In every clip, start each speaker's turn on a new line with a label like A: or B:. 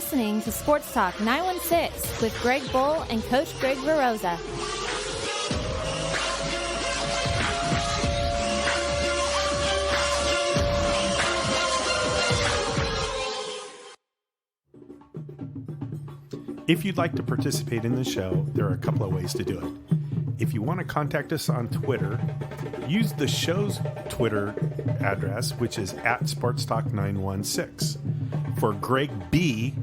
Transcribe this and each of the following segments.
A: listening to Sports Talk 916 with Greg Bull and Coach Greg Veroza.
B: If you'd like to participate in the show, there are a couple of ways to do it. If you want to contact us on Twitter, use the show's Twitter address, which is @SportsTalk916. For Greg B,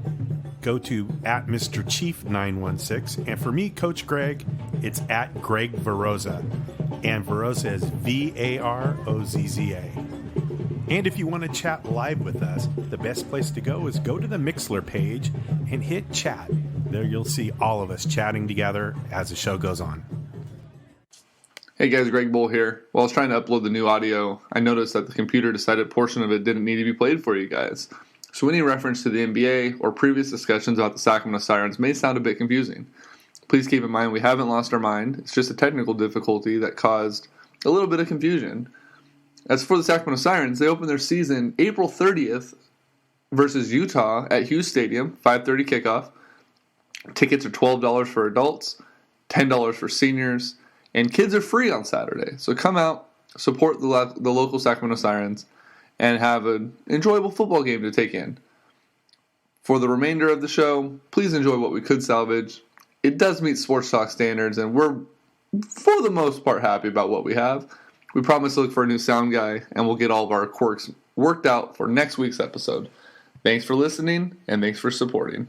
B: go to @MrChief916. And for me, Coach Greg, it's @Greg Veroza. And Veroza is VAROZZA. And if you want to chat live with us, the best place to go is go to the Mixler page and hit chat. There you'll see all of us chatting together as the show goes on.
C: Hey guys, Greg Bull here. While I was trying to upload the new audio, I noticed that the computer decided a portion of it didn't need to be played for you guys. So any reference to the NBA or previous discussions about the Sacramento Sirens may sound a bit confusing. Please keep in mind we haven't lost our mind. It's just a technical difficulty that caused a little bit of confusion. As for the Sacramento Sirens, they opened their season April 30th versus Utah at Hughes Stadium, 5:30 kickoff. Tickets are $12 for adults, $10 for seniors, and kids are free on Saturday. So come out, support the local Sacramento Sirens, and have an enjoyable football game to take in. For the remainder of the show, please enjoy what we could salvage. It does meet Sports Talk standards, and we're, for the most part, happy about what we have. We promise to look for a new sound guy, and we'll get all of our quirks worked out for next week's episode. Thanks for listening, and thanks for supporting.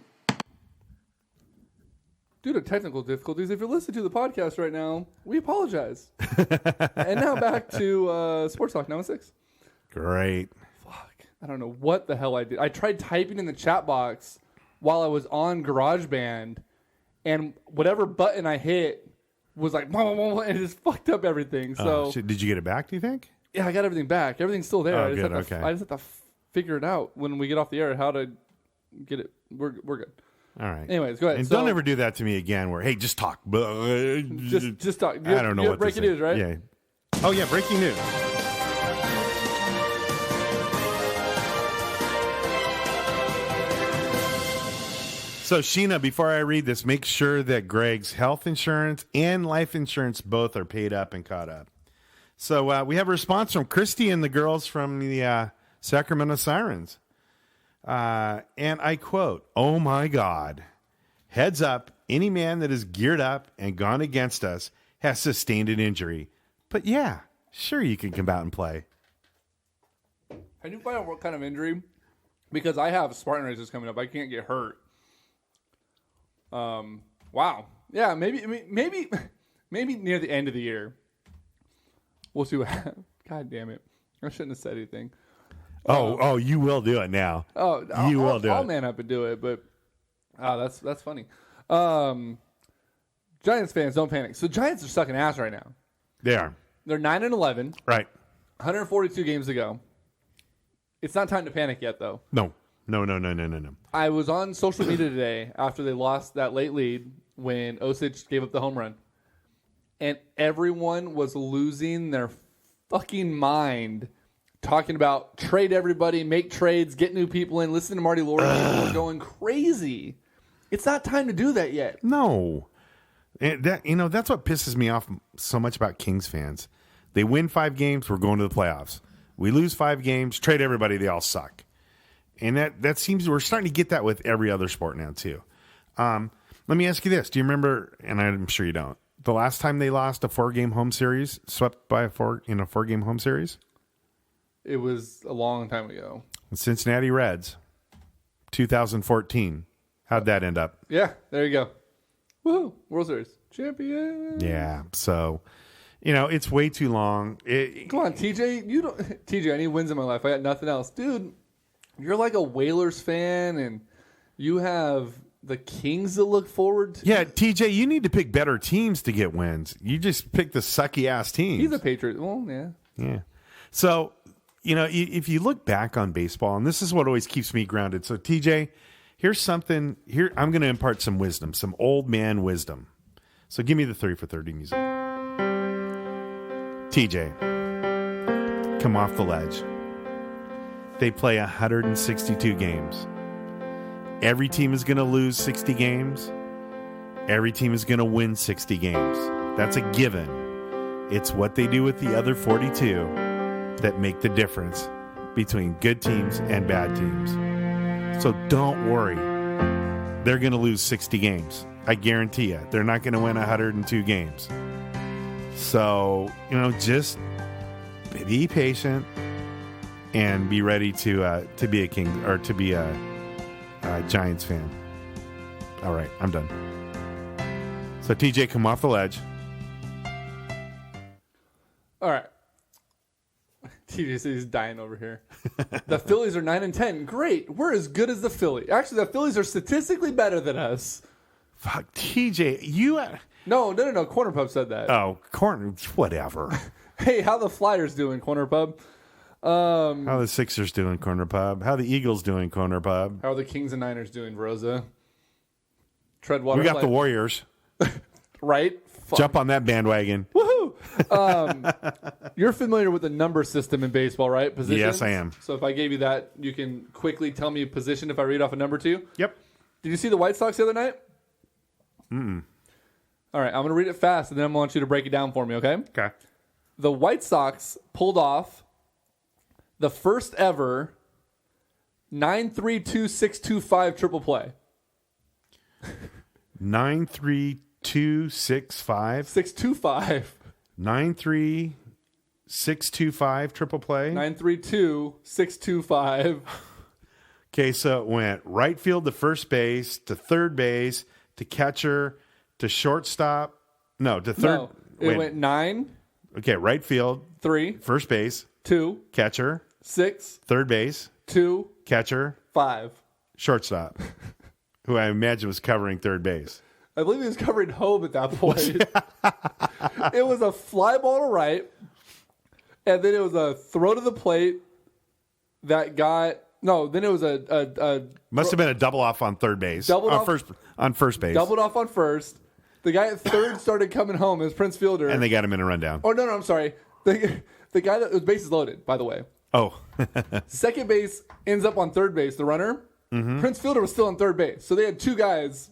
D: Due to technical difficulties, if you're listening to the podcast right now, we apologize. And now back to Sports Talk 916.
B: Great.
D: Fuck. I don't know what the hell I did. I tried typing in the chat box while I was on GarageBand, and whatever button I hit was like, and it just fucked up everything. So,
B: did you get it back, do you think?
D: Yeah, I got everything back. Everything's still there.
B: Oh,
D: I
B: good,
D: just have to figure it out when we get off the air how to get it. We're good.
B: All right.
D: Anyways, go ahead.
B: And don't ever do that to me again where, hey, just talk.
D: Just talk.
B: I don't know what
D: breaking
B: to say.
D: news, right?
B: Yeah. Oh, yeah, breaking news. So, Sheena, before I read this, make sure that Greg's health insurance and life insurance both are paid up and caught up. So, we have a response from Christy and the girls from the Sacramento Sirens. And I quote, "Oh my God, heads up, any man that is geared up and gone against us has sustained an injury. But yeah, sure you can come out and play."
D: Can you find out what kind of injury? Because I have Spartan races coming up. I can't get hurt. Wow. Yeah, maybe near the end of the year. We'll see what happens. God damn it. I shouldn't have said anything.
B: Oh, you will do it now.
D: I'll man up and do it, but that's funny. Giants fans, don't panic. So Giants are sucking ass right now.
B: They are.
D: They're 9-11.
B: Right.
D: 142 games to go. It's not time to panic yet, though.
B: No.
D: I was on social media today after they lost that late lead when Osich gave up the home run. And everyone was losing their fucking mind talking about trade everybody, make trades, get new people in, listen to Marty Laurie. People are going crazy. It's not time to do that yet.
B: No. And that's what pisses me off so much about Kings fans. They win 5 games, we're going to the playoffs. We lose 5 games, trade everybody, they all suck. And that seems, we're starting to get that with every other sport now too. Let me ask you this. Do you remember, and I'm sure you don't, the last time they lost a 4-game home series, swept by a 4-game home series?
D: It was a long time ago.
B: The Cincinnati Reds, 2014. How'd that end up?
D: Yeah, there you go. Woohoo, World Series. Champion.
B: Yeah, so, it's way too long.
D: Come on, TJ. TJ, I need wins in my life. I got nothing else. Dude, you're like a Whalers fan, and you have the Kings to look forward to.
B: Yeah, TJ, you need to pick better teams to get wins. You just pick the sucky-ass teams.
D: He's a Patriot. Well, yeah.
B: Yeah. So, if you look back on baseball, and this is what always keeps me grounded. So, TJ, here's something. Here, I'm going to impart some wisdom, some old man wisdom. So, give me the 30 for 30 music. TJ, come off the ledge. They play 162 games. Every team is going to lose 60 games. Every team is going to win 60 games. That's a given. It's what they do with the other 42 that make the difference between good teams and bad teams. So don't worry. They're going to lose 60 games. I guarantee you. They're not going to win 102 games. So, just be patient and be ready to be a King or to be a Giants fan. All right, I'm done. So, TJ, come off the ledge.
D: All right. TJ says he's dying over here. The Phillies are 9-10. Great. We're as good as the Phillies. Actually, the Phillies are statistically better than us.
B: Fuck, TJ, you...
D: No. Corner Pub said that.
B: Oh, whatever.
D: Hey, how the Flyers doing, Corner Pub?
B: How the Sixers doing, Corner Pub? How the Eagles doing, Corner Pub?
D: How are the Kings and Niners doing, Rosa? Tread water.
B: We got the Warriors.
D: Right? Fuck.
B: Jump on that bandwagon.
D: Woohoo! You're familiar with the number system in baseball, right? Positions?
B: Yes, I am.
D: So if I gave you that, you can quickly tell me a position if I read off a number to you?
B: Yep.
D: Did you see the White Sox the other night?
B: Mm-mm.
D: All right, I'm going to read it fast, and then I want you to break it down for me, okay?
B: Okay.
D: The White Sox pulled off the first ever 9-3-2-6-2-5 triple play.
B: 9-3-2-6-5?
D: 6-2-5.
B: 9-3-6-2-5 triple play?
D: 9-3-2-6-2-5.
B: Okay, so it went right field to first base, to third base, to catcher, to shortstop. No, to third.
D: No, it went 9.
B: Okay, right field.
D: 3.
B: First base.
D: 2.
B: Catcher.
D: 6.
B: Third base.
D: 2.
B: Catcher.
D: 5.
B: Shortstop. Who I imagine was covering third base.
D: I believe he was covering home at that point. It was a fly ball to right, and then it was a throw to the plate that got... No, then it was a
B: must have been a double off on third base.
D: On
B: first base.
D: Doubled off on first. The guy at third started coming home. It was Prince Fielder.
B: And they got him in a rundown.
D: Oh, no, I'm sorry. The guy that was bases loaded, by the way.
B: Oh.
D: Second base ends up on third base, the runner. Mm-hmm. Prince Fielder was still on third base. So they had two guys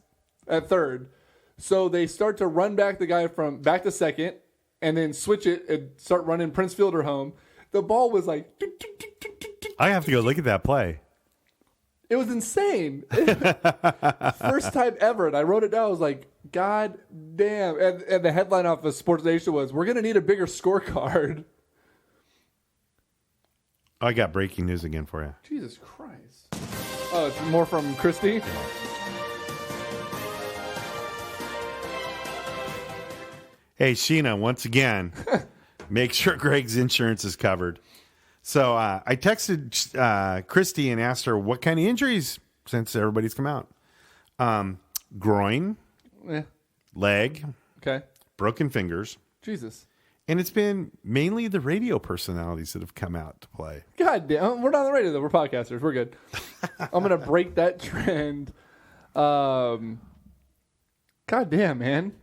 D: at third. So they start to run back the guy from back to second and then switch it and start running Prince Fielder home. The ball was like...
B: I have to go look at that play.
D: It was insane. First time ever. And I wrote it down. I was like, God damn. And the headline off of Sports Nation was, we're going to need a bigger scorecard.
B: I got breaking news again for you.
D: Jesus Christ. Oh, it's more from Christy?
B: Hey, Sheena, once again, make sure Greg's insurance is covered. So I texted Christy and asked her what kind of injuries since everybody's come out. Groin, leg,
D: okay,
B: broken fingers.
D: Jesus.
B: And it's been mainly the radio personalities that have come out to play.
D: God damn. We're not on the radio, though. We're podcasters. We're good. I'm going to break that trend. God damn, man.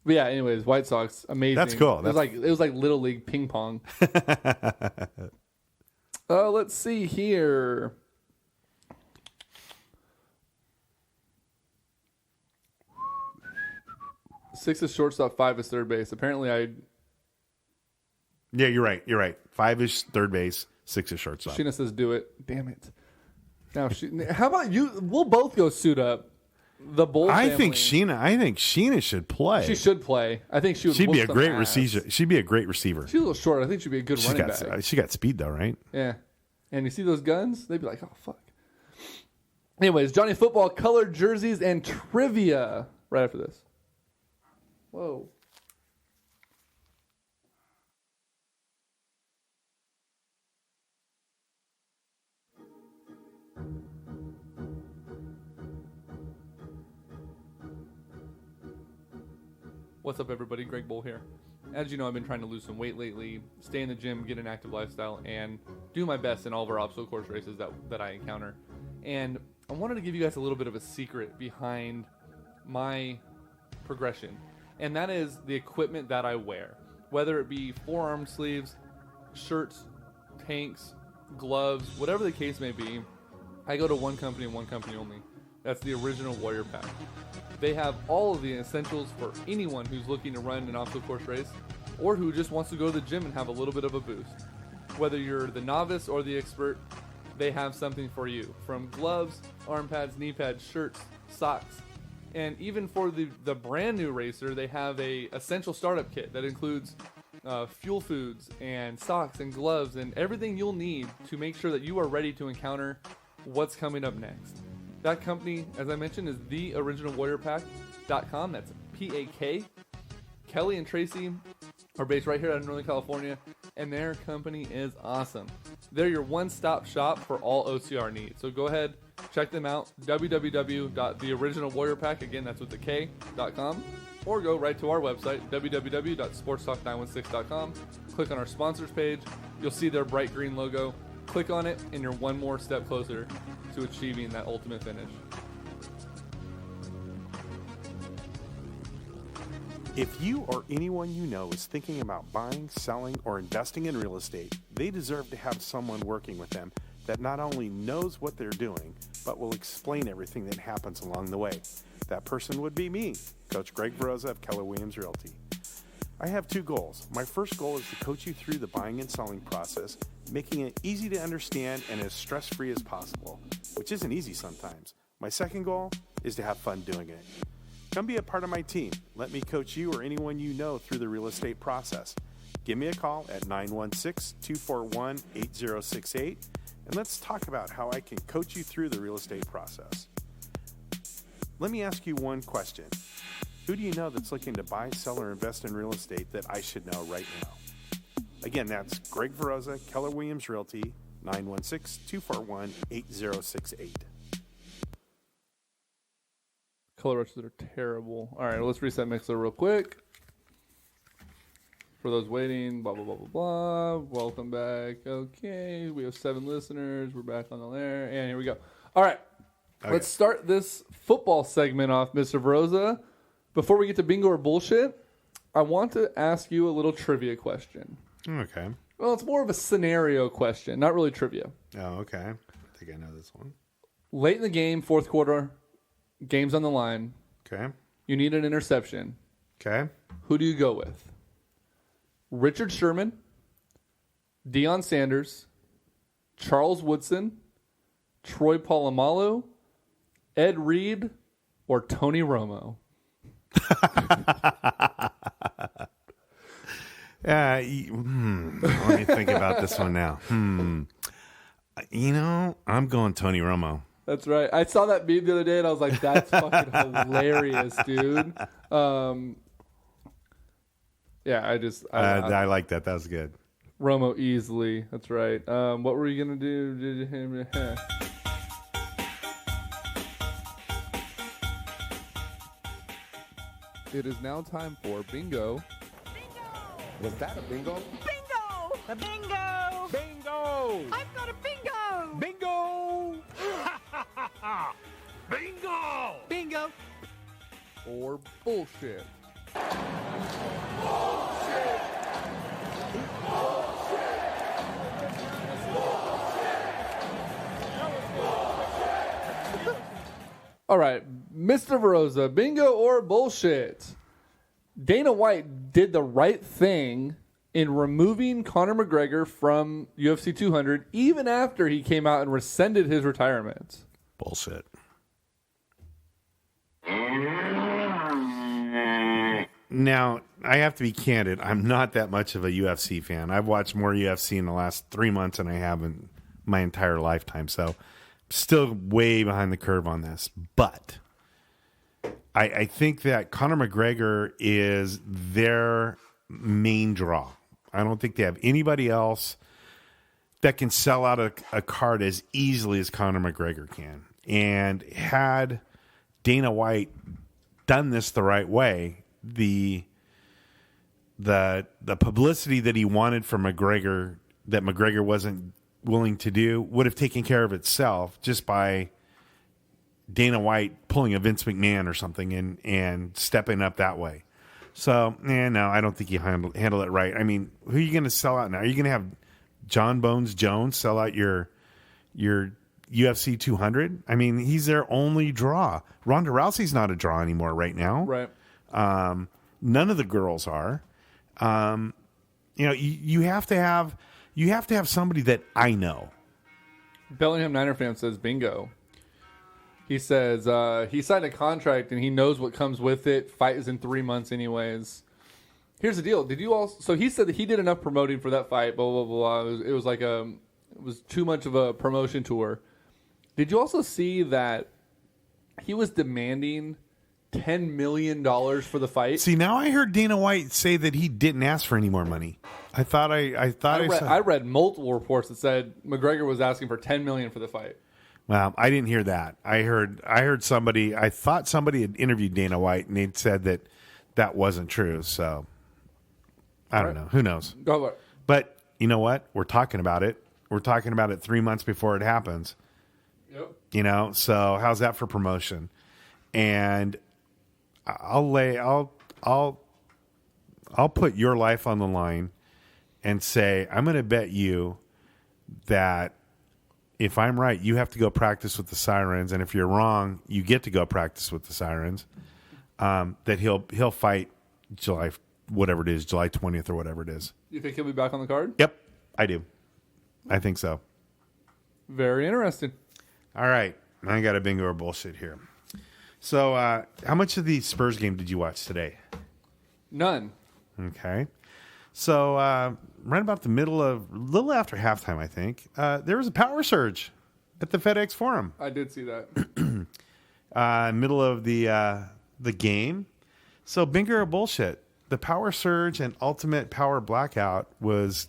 D: But yeah, anyways, White Sox, amazing.
B: That's cool.
D: It was like Little League ping pong. Let's see here. Six is shortstop, 5 is third base. Apparently,
B: Yeah, you're right. 5 is third base, 6 is shortstop.
D: Sheena says do it. Damn it. Now, how about you? We'll both go suit up. The Bull family.
B: I think Sheena should play.
D: She should play. I think she would.
B: She'd be a great receiver. She'd be a great receiver.
D: She's a little short. I think she'd be a good running back.
B: She got speed though, right?
D: Yeah. And you see those guns? They'd be like, oh fuck. Anyways, Johnny Football colored jerseys and trivia right after this. Whoa. What's up, everybody? Greg Bull here. As you know, I've been trying to lose some weight lately, stay in the gym, get an active lifestyle, and do my best in all of our obstacle course races that I encounter. And I wanted to give you guys a little bit of a secret behind my progression, and that is the equipment that I wear. Whether it be forearm sleeves, shirts, tanks, gloves, whatever the case may be, I go to one company and one company only. That's the original Warrior Pack. They have all of the essentials for anyone who's looking to run an obstacle course race or who just wants to go to the gym and have a little bit of a boost. Whether you're the novice or the expert, they have something for you. From gloves, arm pads, knee pads, shirts, socks, and even for the brand new racer, they have a essential startup kit that includes fuel foods and socks and gloves and everything you'll need to make sure that you are ready to encounter what's coming up next. That company, as I mentioned, is theoriginalwarriorpack.com. That's P-A-K. Kelly and Tracy are based right here out of Northern California, and their company is awesome. They're your one-stop shop for all OCR needs. So go ahead, check them out, www.theoriginalwarriorpack, again, that's with the K.com, or go right to our website, www.sportstalk916.com. Click on our sponsors page. You'll see their bright green logo. Click on it, and you're one more step closer to achieving that ultimate finish.
B: If you or anyone you know is thinking about buying, selling, or investing in real estate, they deserve to have someone working with them that not only knows what they're doing, but will explain everything that happens along the way. That person would be me, Coach Greg Veroza of Keller Williams Realty. I have two goals. My first goal is to coach you through the buying and selling process, making it easy to understand and as stress-free as possible, which isn't easy sometimes. My second goal is to have fun doing it. Come be a part of my team. Let me coach you or anyone you know through the real estate process. Give me a call at 916-241-8068, and let's talk about how I can coach you through the real estate process. Let me ask you one question. Who do you know that's looking to buy, sell, or invest in real estate that I should know right now? Again, that's Greg Veroza, Keller Williams Realty, 916-241-8068.
D: Color rushes are terrible. All right, let's reset Mixler real quick. For those waiting, blah, blah, blah, blah, blah. Welcome back. Okay, we have 7 listeners. We're back on the air. And here we go. All right, Let's start this football segment off, Mr. Veroza. Before we get to bingo or bullshit, I want to ask you a little trivia question.
B: Okay.
D: Well, it's more of a scenario question, not really trivia.
B: Oh, okay. I think I know this one.
D: Late in the game, fourth quarter, game's on the line.
B: Okay.
D: You need an interception.
B: Okay.
D: Who do you go with? Richard Sherman, Deion Sanders, Charles Woodson, Troy Polamalu, Ed Reed, or Tony Romo?
B: Let me think about this one now. You know, I'm going Tony Romo.
D: That's right. I saw that meme the other day, and I was like, that's fucking hilarious, dude. Yeah,
B: I like that. That was good.
D: Romo easily. That's right. What were you going to do? It is now time for bingo.
E: Was that a bingo?
F: Bingo! A bingo!
E: Bingo!
F: I've got a bingo!
E: Bingo! Bingo!
F: Bingo!
D: Or bullshit. All right, Mr. Veroza, bingo or bullshit? Dana White did the right thing in removing Conor McGregor from UFC 200 even after he came out and rescinded his retirement.
B: Bullshit. Now, I have to be candid. I'm not that much of a UFC fan. I've watched more UFC in the last 3 months than I have in my entire lifetime. So, still way behind the curve on this. But I think that Conor McGregor is their main draw. I don't think they have anybody else that can sell out a card as easily as Conor McGregor can. And had Dana White done this the right way, the publicity that he wanted from McGregor, that McGregor wasn't willing to do, would have taken care of itself just by Dana White pulling a Vince McMahon or something and stepping up that way. So, no, I don't think you handle it right. I mean, who are you going to sell out now? Are you going to have John Bones Jones sell out your UFC 200. I mean, he's their only draw. Ronda Rousey's not a draw anymore right now.
D: Right.
B: None of the girls are. You have to have somebody that I know.
D: Bellingham Niner fan says bingo. He says he signed a contract and he knows what comes with it. Fight is in 3 months anyways. Here's the deal. Did you all? So he said that he did enough promoting for that fight. Blah blah blah. It was too much of a promotion tour. Did you also see that he was demanding $10 million for the fight?
B: See, now I heard Dana White say that he didn't ask for any more money. I
D: read multiple reports that said McGregor was asking for $10 million for the fight.
B: Well, I didn't hear that. I heard somebody. I thought somebody had interviewed Dana White, and they'd said that wasn't true. So I don't know. Who knows? But you know what? We're talking about it. We're talking about it 3 months before it happens.
D: Yep.
B: So how's that for promotion? And I'll put your life on the line and say I'm going to bet you that if I'm right, you have to go practice with the Sirens, and if you're wrong, you get to go practice with the Sirens. That he'll fight July 20th or whatever it is.
D: You think he'll be back on the card?
B: Yep, I do. I think so.
D: Very interesting.
B: All right, I got a bingo or bullshit here. So, how much of the Spurs game did you watch today?
D: None.
B: Okay. So, right about a little after halftime, I think, there was a power surge at the FedEx Forum.
D: I did see that.
B: Middle of the game. So, bingo or bullshit. The power surge and ultimate power blackout was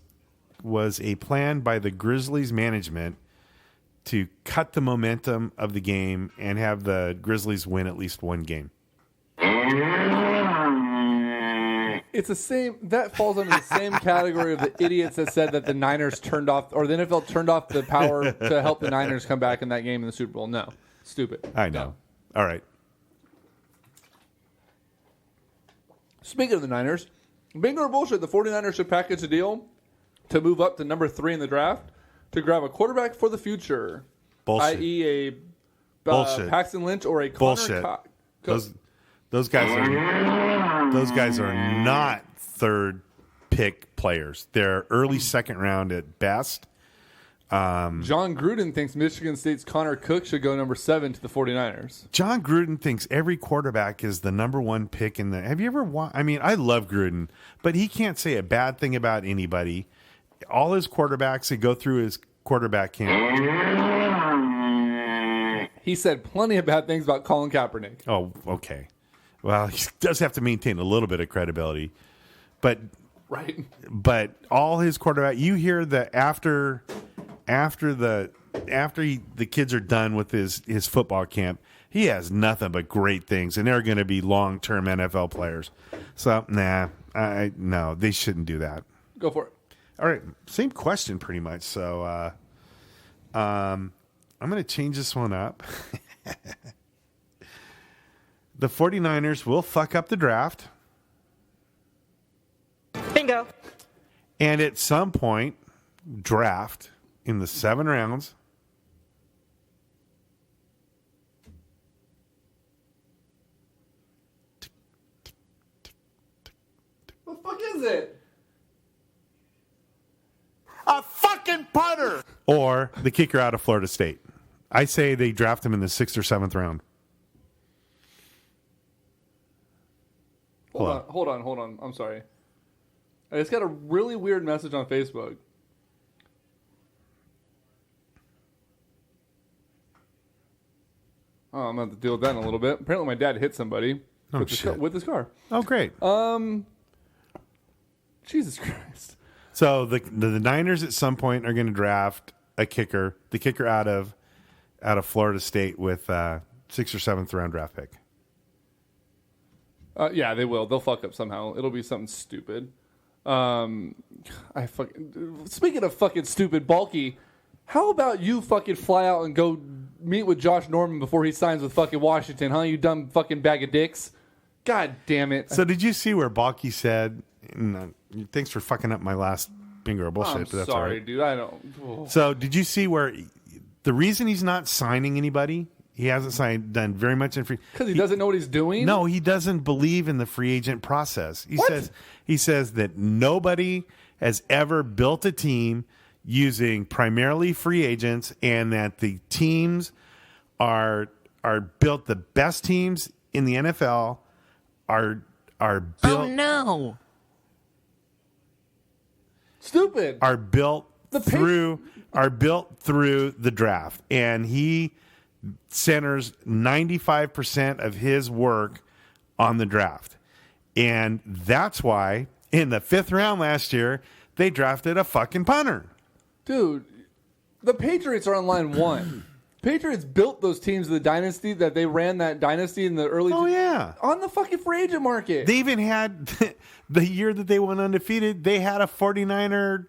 B: a plan by the Grizzlies management to cut the momentum of the game and have the Grizzlies win at least one game.
D: It's the same. That falls under the same category of the idiots that said that the Niners turned off, or the NFL turned off the power to help the Niners come back in that game in the Super Bowl. No. Stupid.
B: I know.
D: No.
B: All right.
D: Speaking of the Niners, bingo or bullshit, the 49ers should package a deal to move up to number 3 in the draft to grab a quarterback for the future.
B: Bullshit.
D: I.e. a
B: Bullshit.
D: Paxton Lynch or a
B: Bullshit.
D: Connor
B: Those guys are not third pick players. They're early second round at best.
D: John Gruden thinks Michigan State's Connor Cook should go number 7 to the 49ers.
B: John Gruden thinks every quarterback is the number 1 pick in the. Have you ever I mean, I love Gruden, but he can't say a bad thing about anybody. All his quarterbacks that go through his quarterback camp.
D: He said plenty of bad things about Colin Kaepernick.
B: Oh, okay. Well, he does have to maintain a little bit of credibility, but
D: right.
B: But all his quarterback, you hear that after the kids are done with his football camp, he has nothing but great things, and they're going to be long-term NFL players. So, no, they shouldn't do that.
D: Go for it.
B: All right, same question pretty much. So, I'm going to change this one up. The 49ers will fuck up the draft.
F: Bingo.
B: And at some point, draft in the 7 rounds.
D: What the fuck is it?
B: A fucking punter! Or the kicker out of Florida State. I say they draft him in the 6th or 7th round.
D: Hold on. I'm sorry. I just got a really weird message on Facebook. Oh, I'm going to have to deal with that in a little bit. Apparently my dad hit somebody with his car.
B: Oh, great.
D: Jesus Christ.
B: So the Niners at some point are going to draft a kicker, the kicker out of Florida State with 6th or 7th round draft pick.
D: Yeah, they will. They'll fuck up somehow. It'll be something stupid. Speaking of fucking stupid, Bulky, how about you fucking fly out and go meet with Josh Norman before he signs with fucking Washington, huh? You dumb fucking bag of dicks. God damn it.
B: So did you see where Balky said, thanks for fucking up my last bingo or bullshit.
D: I'm
B: but that's
D: sorry,
B: all right.
D: dude. I don't. Oh.
B: So did you see where The reason he's not signing anybody, he hasn't done very much in free.
D: Because he doesn't know what he's doing?
B: No, he doesn't believe in the free agent process. He says that nobody has ever built a team using primarily free agents, and that the teams are built, the best teams in the NFL are built.
G: Oh no.
D: Stupid.
B: Are built through the draft, and he centers 95% of his work on the draft. And that's why in the 5th round last year, they drafted a fucking punter.
D: Dude, the Patriots are on line 1. Patriots built those teams of the dynasty that they ran that dynasty in the early.
B: Oh, yeah.
D: On the fucking free agent market.
B: They even had the year that they went undefeated, they had a 49er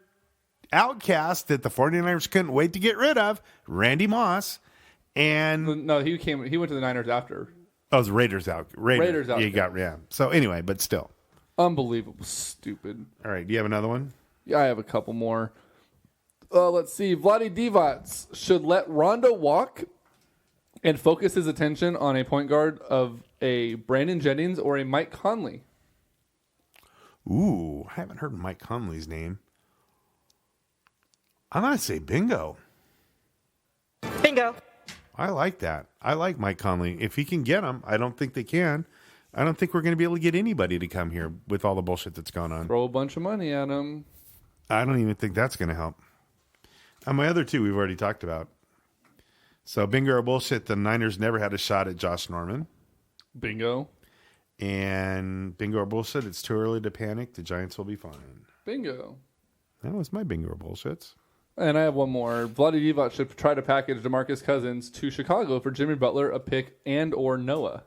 B: outcast that the 49ers couldn't wait to get rid of, Randy Moss. And
D: no, he went to the Niners after.
B: Oh, it was Raiders out.
D: Raiders out.
B: Yeah. So anyway, but still.
D: Unbelievable. Stupid.
B: All right. Do you have another one?
D: Yeah, I have a couple more. Let's see. Vlade Divac should let Rondo walk and focus his attention on a point guard of a Brandon Jennings or a Mike Conley.
B: Ooh, I haven't heard Mike Conley's name. I'm going to say bingo.
F: Bingo.
B: I like that. I like Mike Conley. If he can get him, I don't think they can. I don't think we're going to be able to get anybody to come here with all the bullshit that's going on.
D: Throw a bunch of money at him.
B: I don't even think that's going to help. And my other two we've already talked about. So bingo or bullshit, the Niners never had a shot at Josh Norman.
D: Bingo.
B: And bingo or bullshit, it's too early to panic. The Giants will be fine.
D: Bingo.
B: That was my bingo or bullshits.
D: And I have one more. Vlade Divac should try to package DeMarcus Cousins to Chicago for Jimmy Butler, a pick, and or Noah.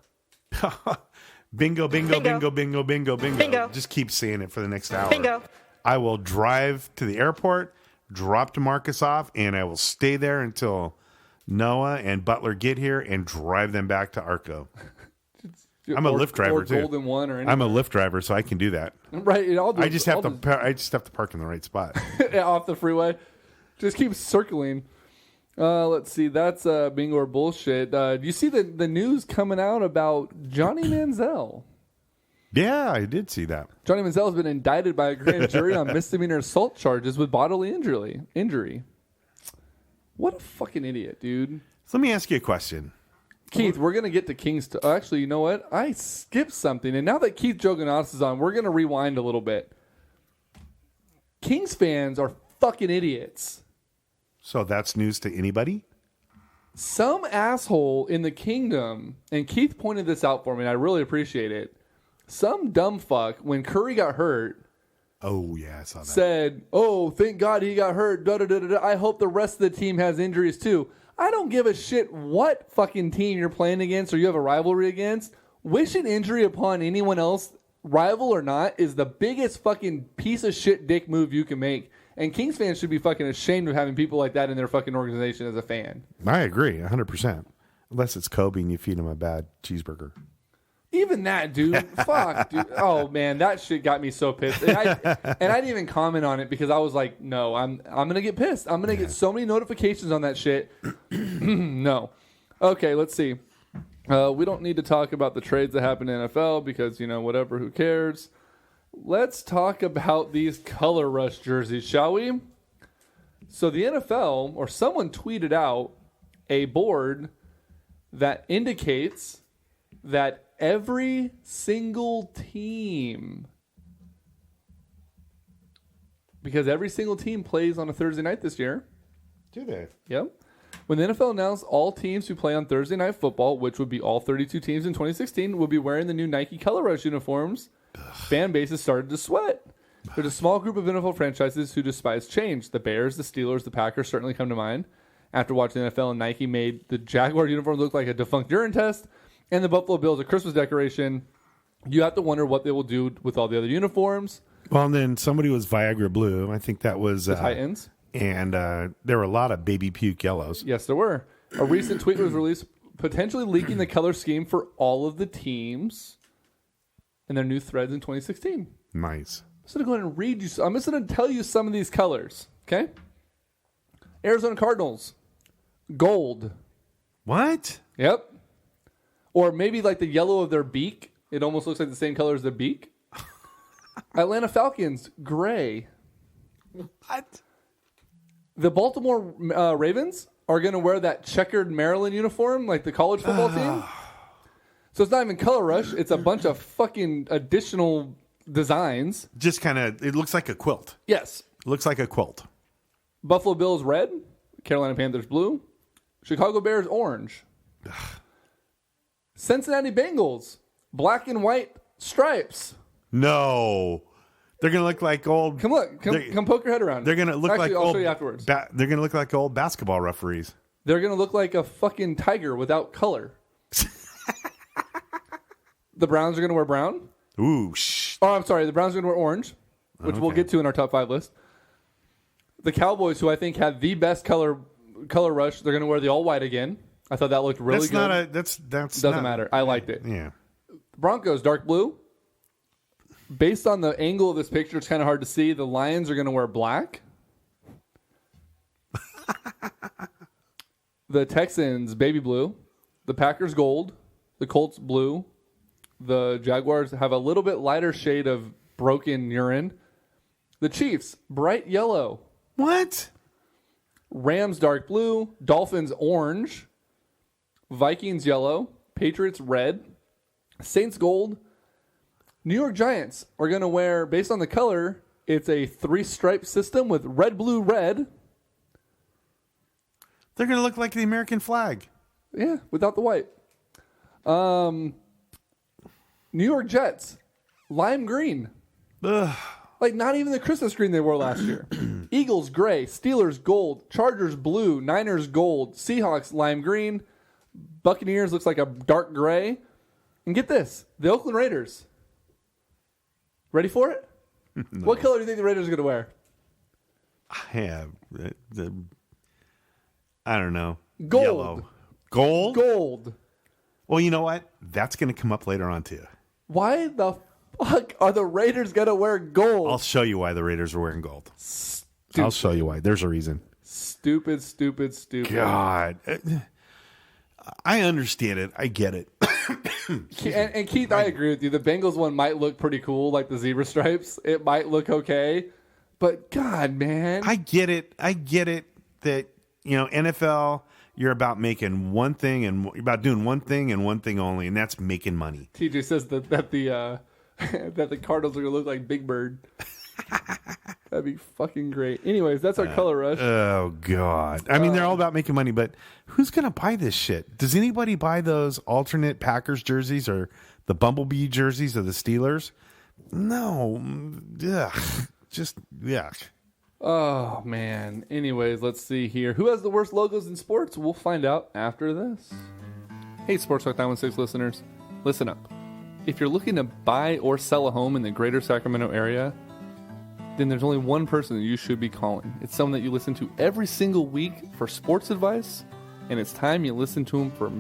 B: Bingo, bingo, bingo,
F: Bingo.
B: bingo, bingo, bingo.
F: Bingo.
B: Just keep saying it for the next hour.
F: Bingo.
B: I will drive to the airport, drop DeMarcus off, and I will stay there until Noah and Butler get here and drive them back to Arco. I'm a Lyft driver
D: or
B: too.
D: Golden One or anything.
B: I'm a Lyft driver, so I can do that.
D: Right.
B: I just have to park in the right spot.
D: off the freeway. Just keep circling. Let's see. That's bingo or bullshit. Do you see the news coming out about Johnny Manziel?
B: Yeah, I did see that.
D: Johnny Manziel has been indicted by a grand jury on misdemeanor assault charges with bodily injury. What a fucking idiot, dude.
B: So let me ask you a question.
D: Keith, we're going to get to Kings. Actually, you know what? I skipped something. And now that Keith Jogonatis is on, we're going to rewind a little bit. Kings fans are fucking idiots.
B: So that's news to anybody?
D: Some asshole in the kingdom, and Keith pointed this out for me, and I really appreciate it. Some dumb fuck, when Curry got hurt,
B: Oh, yeah, I saw that.
D: said, oh, thank God he got hurt. Da, da, da, da, da. I hope the rest of the team has injuries too. I don't give a shit what fucking team you're playing against or you have a rivalry against. Wishing injury upon anyone else, rival or not, is the biggest fucking piece of shit dick move you can make. And Kings fans should be fucking ashamed of having people like that in their fucking organization as a fan.
B: I agree, 100%. Unless it's Kobe and you feed him a bad cheeseburger.
D: Even that, dude. Fuck, dude. Oh man, that shit got me so pissed. And I didn't even comment on it because I was like, no, I'm gonna get pissed. I'm gonna get so many notifications on that shit. No. Okay, let's see. We don't need to talk about the trades that happen in NFL because, whatever, who cares? Let's talk about these color rush jerseys, shall we? So the NFL, or someone tweeted out a board that indicates that every single team, because every single team plays on a Thursday night this year.
B: Do they?
D: Yep. When the NFL announced all teams who play on Thursday Night Football, which would be all 32 teams in 2016, would be wearing the new Nike Color Rush uniforms, fan bases started to sweat. There's a small group of NFL franchises who despise change. The Bears, the Steelers, the Packers certainly come to mind. After watching the NFL and Nike made the Jaguar uniform look like a defunct urine test, and the Buffalo Bills a Christmas decoration, you have to wonder what they will do with all the other uniforms.
B: Well, and then somebody was Viagra Blue. I think that was...
D: The Titans.
B: And there were a lot of baby puke yellows.
D: Yes, there were. A recent tweet was released potentially leaking the color scheme for all of the teams and their new threads in 2016.
B: Nice.
D: I'm just going to go ahead and read you. I'm just going to tell you some of these colors, okay? Arizona Cardinals, Gold.
B: What?
D: Yep. Or maybe like the yellow of their beak. It almost looks like the same color as their beak. Atlanta Falcons, gray.
B: What?
D: The Baltimore Ravens are going to wear that checkered Maryland uniform like the college football team. So it's not even color rush. It's a bunch of fucking additional designs.
B: Just kind of, it looks like a quilt.
D: Yes.
B: Looks like a quilt.
D: Buffalo Bills, red. Carolina Panthers, blue. Chicago Bears, orange. Cincinnati Bengals, black and white stripes.
B: No. They're going to look like old...
D: Come look. Come poke your head around.
B: They're going to look like
D: I'll
B: old...
D: show you afterwards.
B: They're going to look like old basketball referees.
D: They're going to look like a fucking tiger without color. The Browns are going to wear brown.
B: Ooh, shh.
D: Oh, I'm sorry. The Browns are going to wear orange, which we'll get to in our top 5 list. The Cowboys, who I think had the best color rush, they're going to wear the all white again. I thought that looked really good.
B: That's
D: Doesn't matter. I liked it.
B: Yeah.
D: Broncos, dark blue. Based on the angle of this picture, it's kind of hard to see. The Lions are going to wear black. The Texans, baby blue. The Packers, gold. The Colts, blue. The Jaguars have a little bit lighter shade of broken urine. The Chiefs, bright yellow.
B: What?
D: Rams, dark blue. Dolphins, orange. Vikings, yellow. Patriots, red. Saints, gold. New York Giants are going to wear, based on the color, it's a 3-stripe system with red, blue, red.
B: They're going to look like the American flag.
D: Yeah, without the white. New York Jets, lime green.
B: Ugh.
D: Like not even the Christmas green they wore last year. Eagles, gray. Steelers, gold. Chargers, blue. Niners, gold. Seahawks, lime green. Buccaneers looks like a dark gray. And get this, the Oakland Raiders. Ready for it?
B: No.
D: What color do you think the Raiders are going to wear?
B: I don't know.
D: Gold.
B: Yellow. Gold?
D: Gold.
B: Well, you know what? That's going to come up later on, too.
D: Why the fuck are the Raiders going to wear gold?
B: I'll show you why the Raiders are wearing gold. I'll show you why. There's a reason.
D: Stupid.
B: God. I understand it. I get it.
D: And Keith, I agree with you. The Bengals one might look pretty cool, like the zebra stripes. It might look okay. But God, man.
B: I get it that, NFL, you're about making one thing and you're about doing one thing and one thing only, and that's making money.
D: TJ says that the that the Cardinals are going to look like Big Bird. That'd be fucking great. Anyways, that's our color rush.
B: Oh, God. I mean, they're all about making money, but who's going to buy this shit? Does anybody buy those alternate Packers jerseys or the Bumblebee jerseys of the Steelers? No. Ugh. Just, yuck.
D: Oh, man. Anyways, let's see here. Who has the worst logos in sports? We'll find out after this. Hey, Sports Talk 916 listeners. Listen up. If you're looking to buy or sell a home in the greater Sacramento area, then there's only one person that you should be calling. It's someone that you listen to every single week for sports advice, and it's time you listen to him for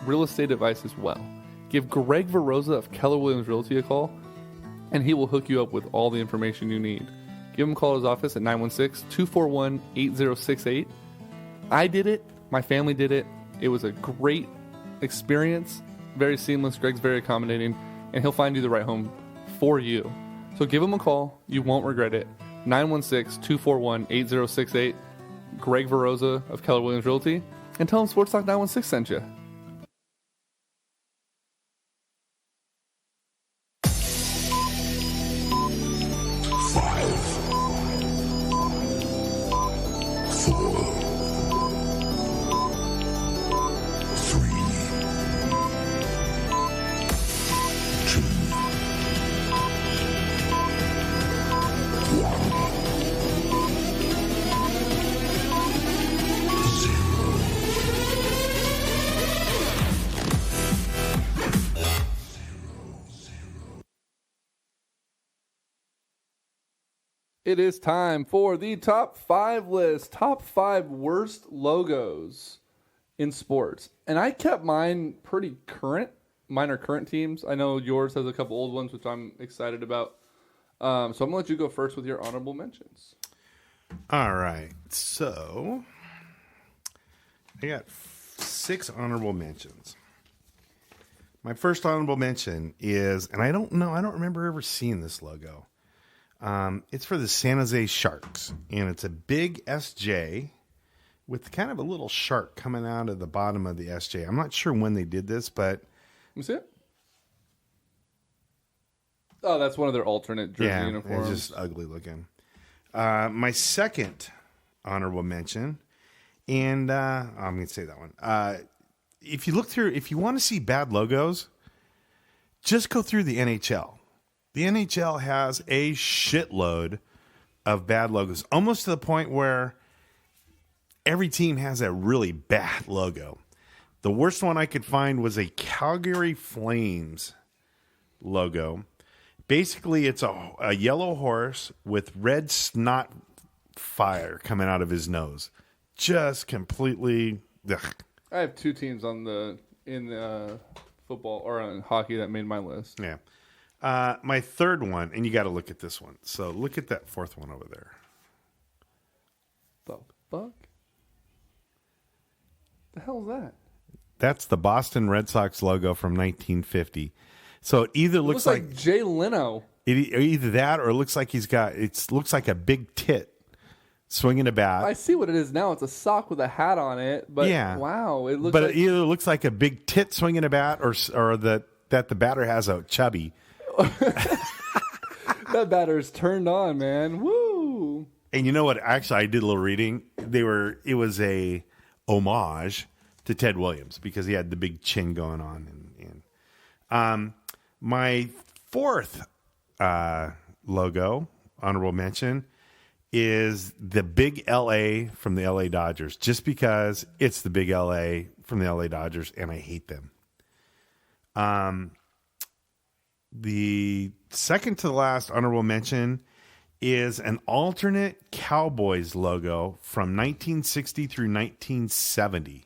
D: real estate advice as well. Give Greg Veroza of Keller Williams Realty a call, and he will hook you up with all the information you need. Give him a call at his office at 916-241-8068. I did it. My family did it. It was a great experience. Very seamless. Greg's very accommodating, and he'll find you the right home for you. So give him a call. You won't regret it. 916-241-8068. Greg Veroza of Keller Williams Realty. And tell him Sports Talk 916 sent you. It is time for the top 5 list. Top 5 worst logos in sports. And I kept mine pretty current. Mine are current teams. I know yours has a couple old ones, which I'm excited about. So I'm going to let you go first with your honorable mentions.
B: All right. So I got 6 honorable mentions. My first honorable mention is, and I don't remember ever seeing this logo. It's for the San Jose Sharks, and it's a big SJ with kind of a little shark coming out of the bottom of the SJ. I'm not sure when they did this, but...
D: Let me see it. Oh, that's one of their alternate jersey uniforms.
B: It's just ugly looking. My second honorable mention, and I'm going to say that one. If you want to see bad logos, just go through the NHL. The NHL has a shitload of bad logos, almost to the point where every team has a really bad logo. The worst one I could find was a Calgary Flames logo. Basically, it's a yellow horse with red snot fire coming out of his nose. Just completely... Ugh.
D: I have 2 teams in football or in hockey that made my list.
B: Yeah. My third one, and you got to look at this one. So look at that fourth one over there.
D: The fuck? The hell is that?
B: That's the Boston Red Sox logo from 1950. So it either looks like
D: Jay Leno.
B: Either that, or it looks like looks like a big tit swinging a bat.
D: I see what it is now. It's a sock with a hat on it. But
B: yeah,
D: wow, it looks.
B: But
D: like...
B: it either looks like a big tit swinging a bat, or that the batter has a chubby.
D: That batter is turned on, man. Woo!
B: And you know what? Actually, I did a little reading. It was a homage to Ted Williams because he had the big chin going on. And my fourth logo, honorable mention, is the big LA from the LA Dodgers, just because it's the big LA from the LA Dodgers, and I hate them. The second to the last honorable mention is an alternate Cowboys logo from 1960 through 1970.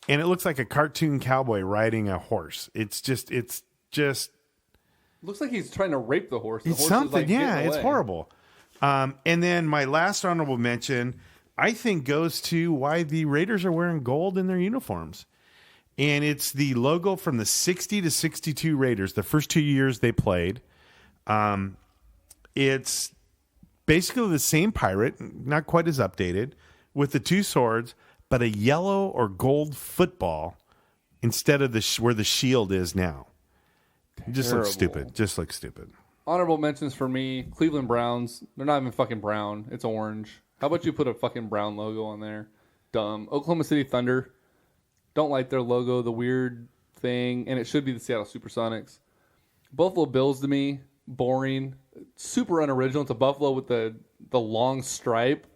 B: And it looks like a cartoon cowboy riding a horse. It's just
D: looks like he's trying to rape the horse. The
B: it's
D: horse
B: something,
D: is like
B: yeah, it's
D: away.
B: horrible. And then my last honorable mention, I think, goes to why the Raiders are wearing gold in their uniforms. And it's the logo from the 60 to 62 Raiders, the first 2 years they played. It's basically the same pirate, not quite as updated, with the 2 swords, but a yellow or gold football instead of where the shield is now. It just looks stupid. Just looks stupid.
D: Honorable mentions for me, Cleveland Browns. They're not even fucking brown. It's orange. How about you put a fucking brown logo on there? Dumb. Oklahoma City Thunder. Don't like their logo, the weird thing, and it should be the Seattle Supersonics. Buffalo Bills to me, boring. Super unoriginal. It's a buffalo with the long stripe.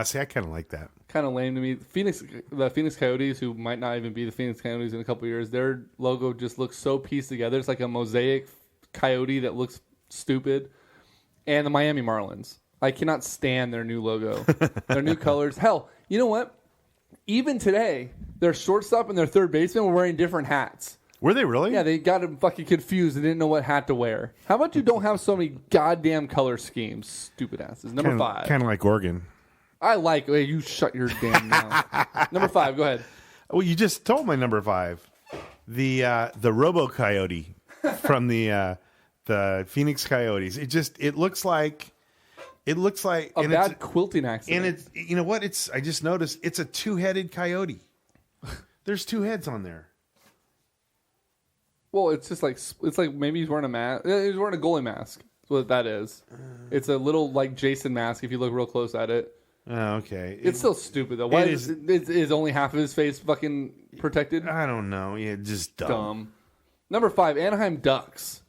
B: See, I kind of like that.
D: Kind of lame to me. The Phoenix Coyotes, who might not even be the Phoenix Coyotes in a couple of years, their logo just looks so pieced together. It's like a mosaic coyote that looks stupid. And the Miami Marlins. I cannot stand their new logo. Their new colors. Hell, you know what? Even today, their shortstop and their third baseman were wearing different hats.
B: Were they really?
D: Yeah, they got them fucking confused and didn't know what hat to wear. How about you don't have so many goddamn color schemes? Stupid asses. Number 5.
B: Kind of like Oregon.
D: I like... Hey, you shut your damn mouth. Number 5, go ahead.
B: Well, you just told my number 5. The Robo Coyote from the Phoenix Coyotes. It looks like a
D: bad quilting accident.
B: And it's, you know what? I just noticed it's a 2-headed coyote. There's 2 heads on there.
D: Well, it's like maybe he's wearing a mask. He's wearing a goalie mask. That's what that is. It's a little like Jason mask if you look real close at it.
B: Oh, okay.
D: It's still stupid though. Why is only half of his face fucking protected?
B: I don't know. Yeah, just dumb.
D: Number 5, Anaheim Ducks.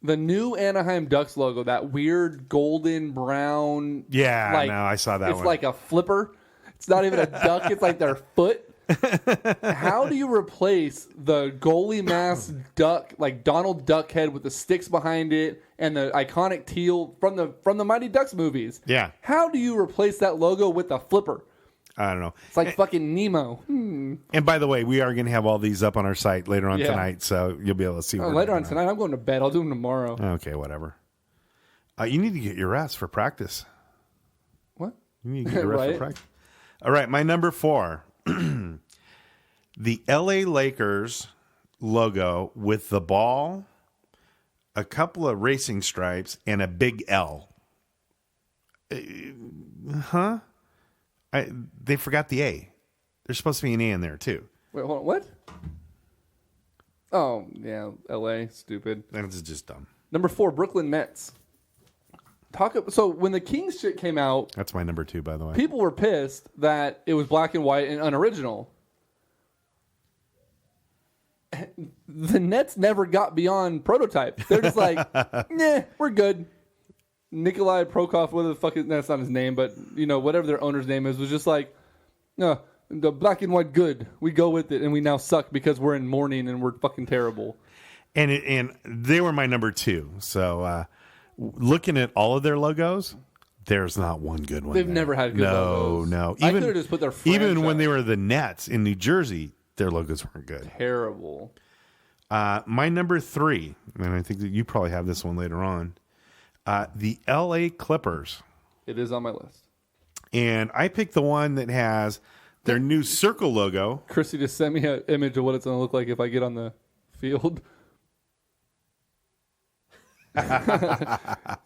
D: The new Anaheim Ducks logo, that weird golden brown.
B: Yeah, no, I saw that one.
D: It's like a flipper. It's not even a duck. It's like their foot. How do you replace the goalie mask duck, like Donald Duck head with the sticks behind it and the iconic teal from the Mighty Ducks movies?
B: Yeah.
D: How do you replace that logo with a flipper?
B: I don't know.
D: It's like fucking Nemo.
B: And by the way, we are going to have all these up on our site later on tonight, so you'll be able to see.
D: Later on tonight, I'm going to bed. I'll do them tomorrow.
B: Okay, whatever. You need to get your rest for practice.
D: What?
B: You need to get your rest for practice. All right, my number 4 the LA Lakers logo with the ball, a couple of racing stripes, and a big L. They forgot the A. There's supposed to be an A in there, too.
D: Wait, hold on. What? Oh, yeah. L.A. Stupid.
B: That's just dumb.
D: Number 4, Brooklyn Nets. So when the Kings shit came out,
B: That's my number 2, by the way.
D: people were pissed that it was black and white and unoriginal. The Nets never got beyond prototype. They're just like, nah, we're good. Nikolai Prokhorov, whatever the fuck is, that's not his name, but whatever their owner's name is, was just like, no, the black and white good. We go with it, and we now suck because we're in mourning and we're fucking terrible.
B: And they were my number 2. So looking at all of their logos, there's not one good one.
D: They've
B: there.
D: never had good logos.
B: No.
D: I could have just put their franchise.
B: Even when they were the Nets in New Jersey, their logos weren't good.
D: Terrible.
B: My number 3, and I think that you probably have this one later on, the LA Clippers.
D: It is on my list.
B: And I picked the one that has their new circle logo.
D: Chrissy just sent me an image of what it's going to look like if I get on the field.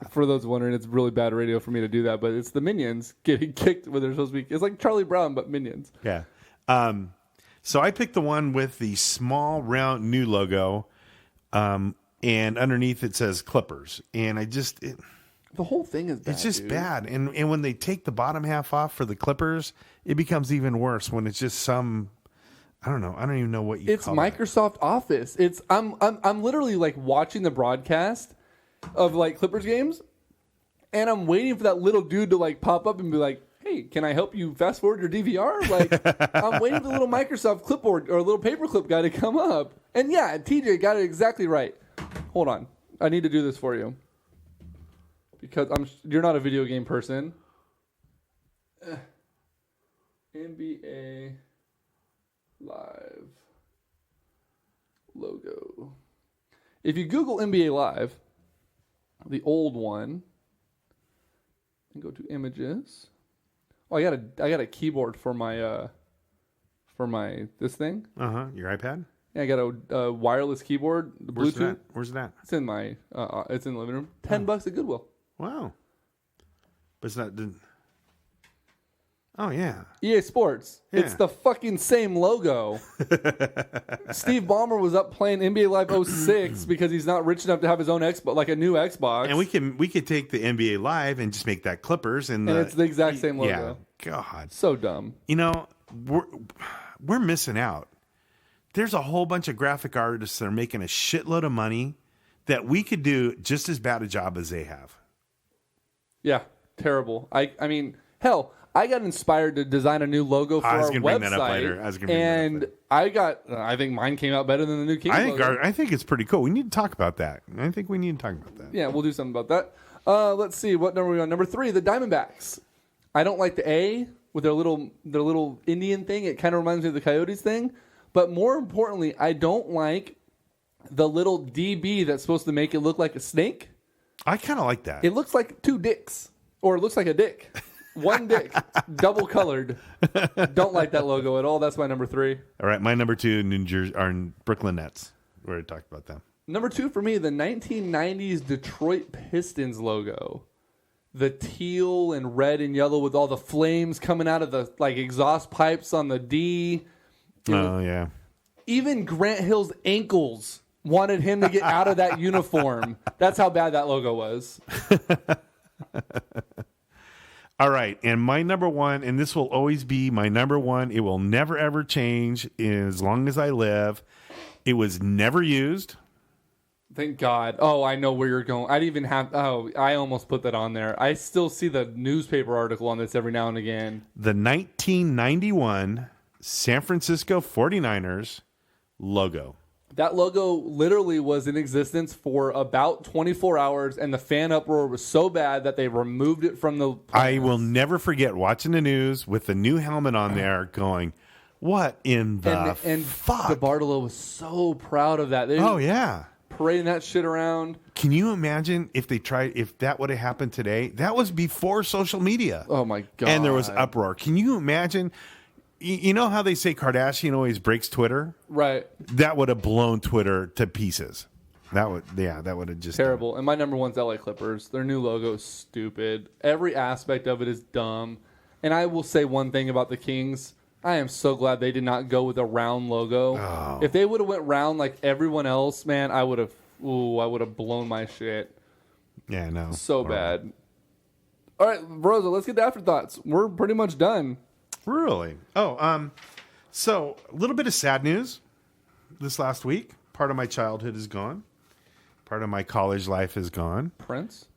D: For those wondering, it's really bad radio for me to do that, but it's the Minions getting kicked where they're supposed to be. It's like Charlie Brown, but Minions.
B: Yeah. So I picked the one with the small, round, new logo, and underneath it says Clippers. And
D: The whole thing is bad.
B: It's just
D: dude.
B: bad. And when they take the bottom half off for the Clippers, it becomes even worse when it's just some, I don't know. I don't even know what you
D: It's
B: call
D: Microsoft Office. I'm literally like watching the broadcast of like Clippers games, and I'm waiting for that little dude to like pop up and be like, hey, can I help you fast forward your DVR? Like, I'm waiting for the little Microsoft clipboard or a little paperclip guy to come up. And yeah, TJ got it exactly right. Hold on. I need to do this for you. Because you're not a video game person. NBA Live logo. If you Google NBA Live, the old one, and go to images. Oh, I got a keyboard for my this thing.
B: Your iPad?
D: Yeah, I got a wireless keyboard, the Bluetooth.
B: Where's that?
D: It's in my it's in the living room. $10 at Goodwill.
B: Wow. But it's not. Oh, yeah.
D: EA Sports.
B: Yeah.
D: It's the fucking same logo. Steve Ballmer was up playing NBA Live 06 because he's not rich enough to have his own Xbox, like a new Xbox.
B: And we could take the NBA Live and just make that Clippers, and
D: it's the exact same logo.
B: Yeah. God.
D: So dumb.
B: We're missing out. There's a whole bunch of graphic artists that are making a shitload of money that we could do just as bad a job as they have.
D: Yeah, terrible. I mean, hell, I got inspired to design a new logo for our website.
B: I was going to bring that up later.
D: I think mine came out better than the new King logo.
B: I think it's pretty cool. We need to talk about that. I think we need to talk about that.
D: Yeah, we'll do something about that. Let's see, what number are we on? Number 3, the Diamondbacks. I don't like the A with their little Indian thing. It kind of reminds me of the Coyotes thing. But more importantly, I don't like the little DB that's supposed to make it look like a snake.
B: I kind of like that.
D: It looks like 2 dicks. Or it looks like a dick. 1 dick. Double colored. Don't like that logo at all. That's my number 3.
B: All right, my number 2 New Jersey are Brooklyn Nets. We already talked about them.
D: Number 2 for me, the 1990s Detroit Pistons logo. The teal and red and yellow with all the flames coming out of the exhaust pipes on the D.
B: Yeah.
D: Even Grant Hill's ankles wanted him to get out of that uniform. That's how bad that logo was.
B: All right, and my number 1, and this will always be my number 1. It will never, ever change as long as I live. It was never used.
D: Thank God. Oh, I know where you're going. I didn't even have... Oh, I almost put that on there. I still see the newspaper article on this every now and again.
B: The 1991 San Francisco 49ers logo.
D: That logo literally was in existence for about 24 hours, and the fan uproar was so bad that they removed it from the...
B: I will never forget watching the news with the new helmet on there going, what in the fuck?
D: DeBartolo was so proud of that.
B: Yeah.
D: Parading that shit around.
B: Can you imagine if that would have happened today? That was before social media.
D: Oh, my God.
B: And there was uproar. Can you imagine... You know how they say Kardashian always breaks Twitter?
D: Right.
B: That would have blown Twitter to pieces. That would have just
D: terrible. And my number one's LA Clippers. Their new logo is stupid. Every aspect of it is dumb. And I will say one thing about the Kings. I am so glad they did not go with a round logo.
B: Oh.
D: If they would have went round like everyone else, man, I would have blown my shit.
B: Yeah, no.
D: So bad. All right, Rosa, let's get to afterthoughts. We're pretty much done.
B: Really? Oh, so a little bit of sad news this last week. Part of my childhood is gone. Part of my college life is gone. Prince.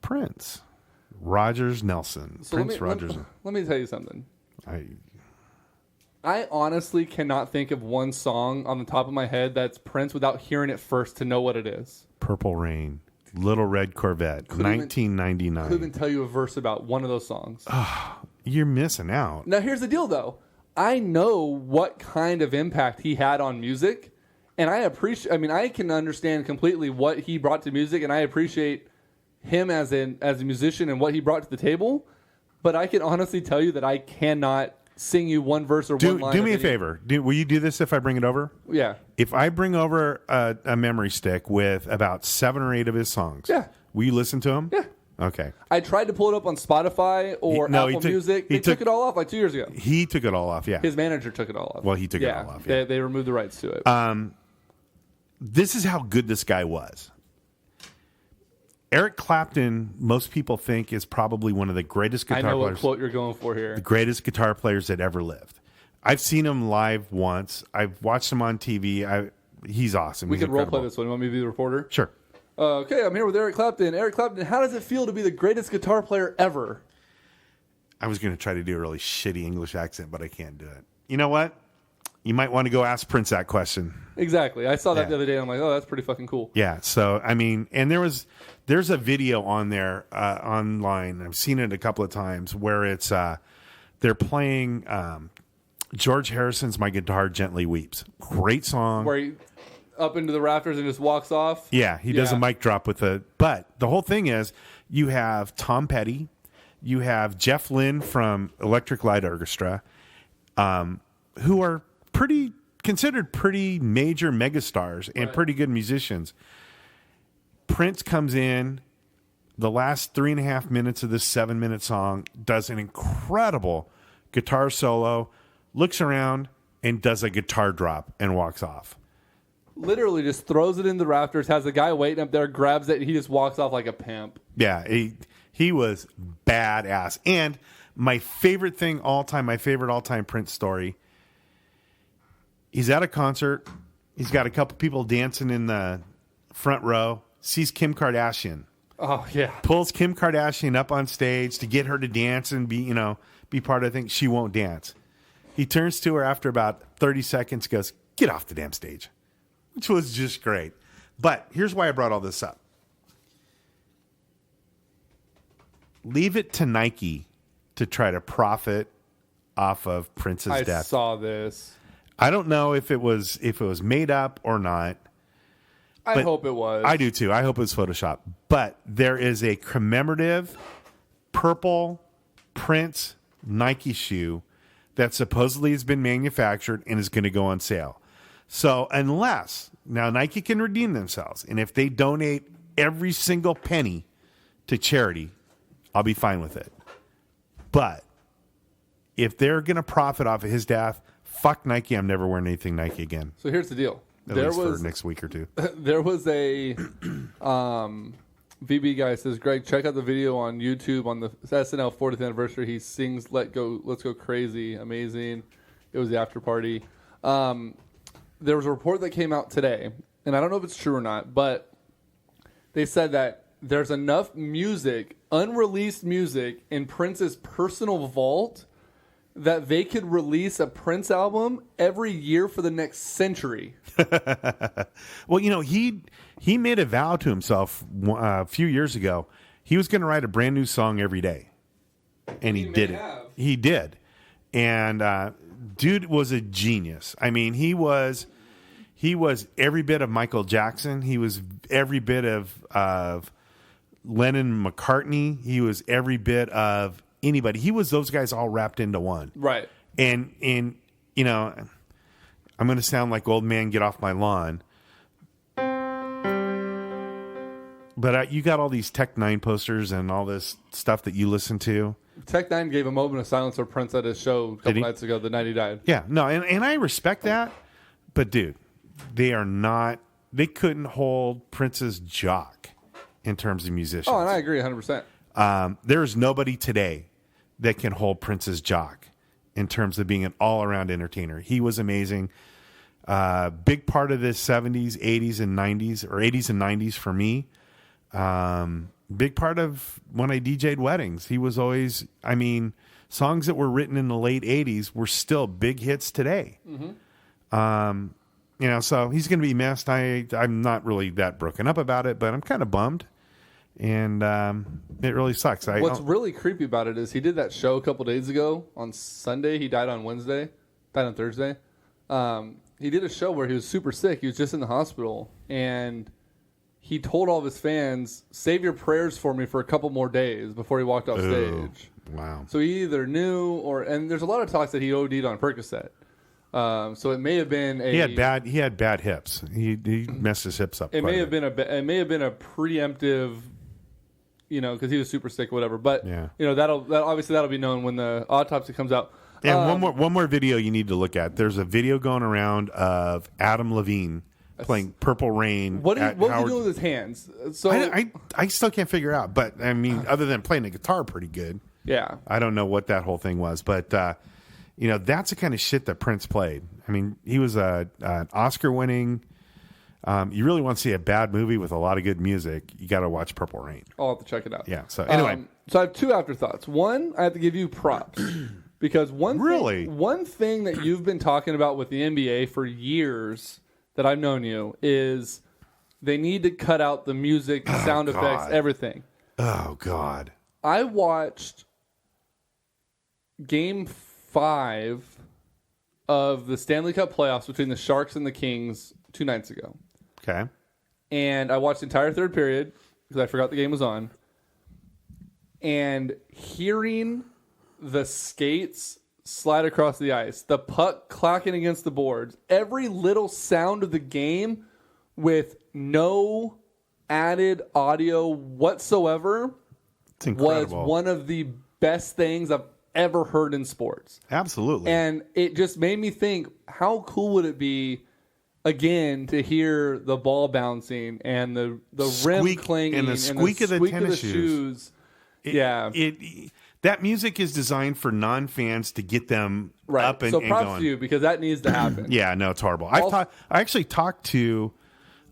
B: Rogers Nelson.
D: So
B: Prince Rogers.
D: Let me tell you something. I honestly cannot think of one song on the top of my head that's Prince without hearing it first to know what it is.
B: Purple Rain. Little Red Corvette. 1999.
D: Couldn't even tell you a verse about one of those songs.
B: You're missing out.
D: Now, here's the deal, though. I know what kind of impact he had on music, and I can understand completely what he brought to music, and I appreciate him as a musician and what he brought to the table, but I can honestly tell you that I cannot sing you one verse or one line.
B: Do me a favor. Will you do this if I bring it over?
D: Yeah.
B: If I bring over a memory stick with about 7 or 8 of his songs, will you listen to them?
D: Yeah.
B: Okay.
D: I tried to pull it up on Spotify or Apple Music. They took it all off like 2 years ago.
B: He took it all off, yeah.
D: His manager took it all off.
B: Well, he took it all off, yeah.
D: They removed the rights to it.
B: This is how good this guy was. Eric Clapton, most people think, is probably one of the greatest guitar players.
D: I know what quote you're going for here.
B: The greatest guitar players that ever lived. I've seen him live once. I've watched him on TV. He's awesome.
D: We
B: He's
D: could role play this one. You want me to be the reporter?
B: Sure.
D: Okay, I'm here with Eric Clapton. Eric Clapton, how does it feel to be the greatest guitar player ever?
B: I was going to try to do a really shitty English accent, but I can't do it. You know what? You might want to go ask Prince that question.
D: Exactly. I saw that the other day, and I'm like, oh, that's pretty fucking cool.
B: Yeah. So, I mean, and there's a video on there online. I've seen it a couple of times where it's they're playing George Harrison's "My Guitar Gently Weeps." Great song.
D: Where he up into the rafters and just walks off.
B: Yeah, he does a mic drop with a. But the whole thing is, you have Tom Petty, you have Jeff Lynne from Electric Light Orchestra, who are considered pretty major megastars and pretty good musicians. Prince comes in, the last 3.5 minutes of this 7-minute song, does an incredible guitar solo, looks around, and does a guitar drop and walks off.
D: Literally just throws it in the rafters, has a guy waiting up there, grabs it, and he just walks off like a pimp.
B: Yeah, he was badass. And my favorite thing my favorite all-time Prince story, he's at a concert. He's got a couple people dancing in the front row. Sees Kim Kardashian.
D: Oh, yeah.
B: Pulls Kim Kardashian up on stage to get her to dance and be part of the thing. She won't dance. He turns to her after about 30 seconds, goes, "Get off the damn stage," which was just great. But here's why I brought all this up. Leave it to Nike to try to profit off of Prince's death.
D: I saw this.
B: I don't know if it was made up or not.
D: I hope it was.
B: I do too. I hope it was Photoshop. But there is a commemorative purple Prince Nike shoe that supposedly has been manufactured and is going to go on sale. So unless now Nike can redeem themselves, and if they donate every single penny to charity, I'll be fine with it. But if they're going to profit off of his death, fuck Nike. I'm never wearing anything Nike again.
D: So here's the deal.
B: At least for next week or two.
D: There was a VB guy says, Greg, check out the video on YouTube on the SNL 40th anniversary. He sings Let's Go Crazy. Amazing. It was the after party. There was a report that came out today, and I don't know if it's true or not, but they said that there's enough music, unreleased music, in Prince's personal vault that they could release a Prince album every year for the next century.
B: Well, he made a vow to himself a few years ago. He was going to write a brand new song every day, and he did it. He did, and dude was a genius. I mean, he was every bit of Michael Jackson. He was every bit of Lennon, McCartney. He was every bit of anybody. He was those guys all wrapped into one. Right. And you know, I'm going to sound like old man get off my lawn. But you got all these Tech Nine posters and all this stuff that you listen to.
D: Tech Nine gave a moment of silence for Prince at his show a couple nights ago, the night he died.
B: Yeah, no, and I respect that. But, dude, they couldn't hold Prince's jock in terms of musicians.
D: Oh, and I agree 100%.
B: There's nobody today that can hold Prince's jock in terms of being an all-around entertainer. He was amazing. Big part of this 70s, 80s, and 90s, or 80s and 90s for me. Big part of when I DJ'd weddings. He was always, songs that were written in the late 80s were still big hits today. Mm-hmm. So he's going to be missed. I'm not really that broken up about it, but I'm kind of bummed. And it really sucks.
D: What's really creepy about it is he did that show a couple days ago on Sunday. He died on Thursday. He did a show where he was super sick. He was just in the hospital. And he told all of his fans, save your prayers for me for a couple more days before he walked off stage.
B: Wow.
D: So he either knew and there's a lot of talks that he OD'd on Percocet. So it may have been
B: he had bad hips. He messed his hips up.
D: It may have been a preemptive, because he was super sick or whatever. But that'll be known when the autopsy comes out.
B: And one more video you need to look at. There's a video going around of Adam Levine playing Purple Rain.
D: What was he doing with his hands? So
B: I still can't figure out. But other than playing the guitar pretty good,
D: yeah,
B: I don't know what that whole thing was. But that's the kind of shit that Prince played. He was an Oscar-winning. You really want to see a bad movie with a lot of good music, you got to watch Purple Rain.
D: I'll have to check it out.
B: Yeah. So anyway,
D: so I have two afterthoughts. One, I have to give you props because one thing that you've been talking about with the NBA for years that I've known you is they need to cut out the music, sound effects, everything.
B: Oh God!
D: I watched Game 5 of the Stanley Cup playoffs between the Sharks and the Kings 2 nights ago.
B: Okay.
D: And I watched the entire third period because I forgot the game was on. And hearing the skates slide across the ice, the puck clacking against the boards, every little sound of the game with no added audio whatsoever was one of the best things I've ever heard in sports.
B: Absolutely.
D: And it just made me think, how cool would it be again to hear the ball bouncing and the rim clanging
B: and the squeak of the tennis shoes. That music is designed for non-fans to get them up and
D: so props
B: going.
D: to you because that needs to happen.
B: Yeah, no, it's horrible. I actually talked to,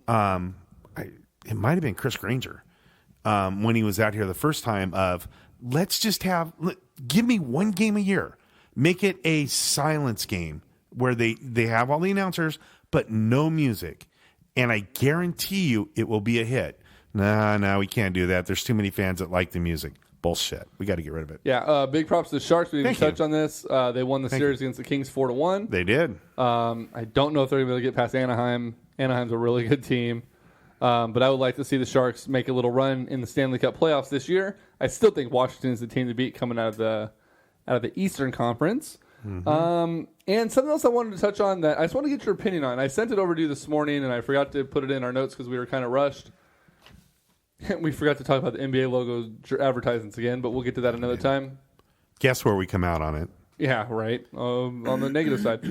B: it might have been Chris Granger when he was out here the first time of, let's just give me one game a year. Make it a silence game where they have all the announcers, but no music. And I guarantee you it will be a hit. No, we can't do that. There's too many fans that like the music. Bullshit. We got to get rid of it.
D: Yeah, big props to the Sharks. We didn't touch on this. They won the series against the Kings 4-1.
B: They did.
D: I don't know if they're going to be able to get past Anaheim. Anaheim's a really good team. But I would like to see the Sharks make a little run in the Stanley Cup playoffs this year. I still think Washington is the team to beat coming out of the Eastern Conference. Mm-hmm. And something else I wanted to touch on that I just want to get your opinion on. I sent it over to you this morning, and I forgot to put it in our notes because we were kind of rushed. We forgot to talk about the NBA logos advertisements again, but we'll get to that another time.
B: Guess where we come out on it.
D: Yeah, right. On the negative side.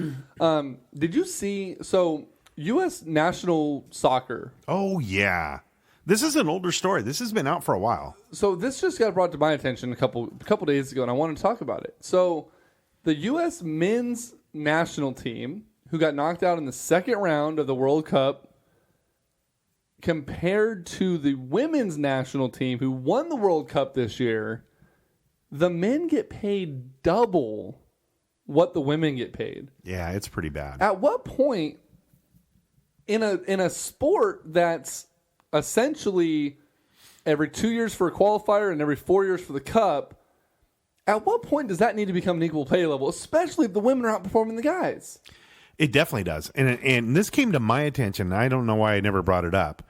D: Did you see... So, U.S. national soccer.
B: Oh, yeah. This is an older story. This has been out for a while.
D: So, this just got brought to my attention a couple days ago, and I wanted to talk about it. So, the U.S. men's national team, who got knocked out in the second round of the World Cup, compared to the women's national team who won the World Cup this year, the men get paid double what the women get paid.
B: Yeah, it's pretty bad.
D: At what point in a sport that's essentially every 2 years for a qualifier and every 4 years for the cup, at what point does that need to become an equal pay level, especially if the women are outperforming the guys?
B: It definitely does. And this came to my attention, and I don't know why I never brought it up.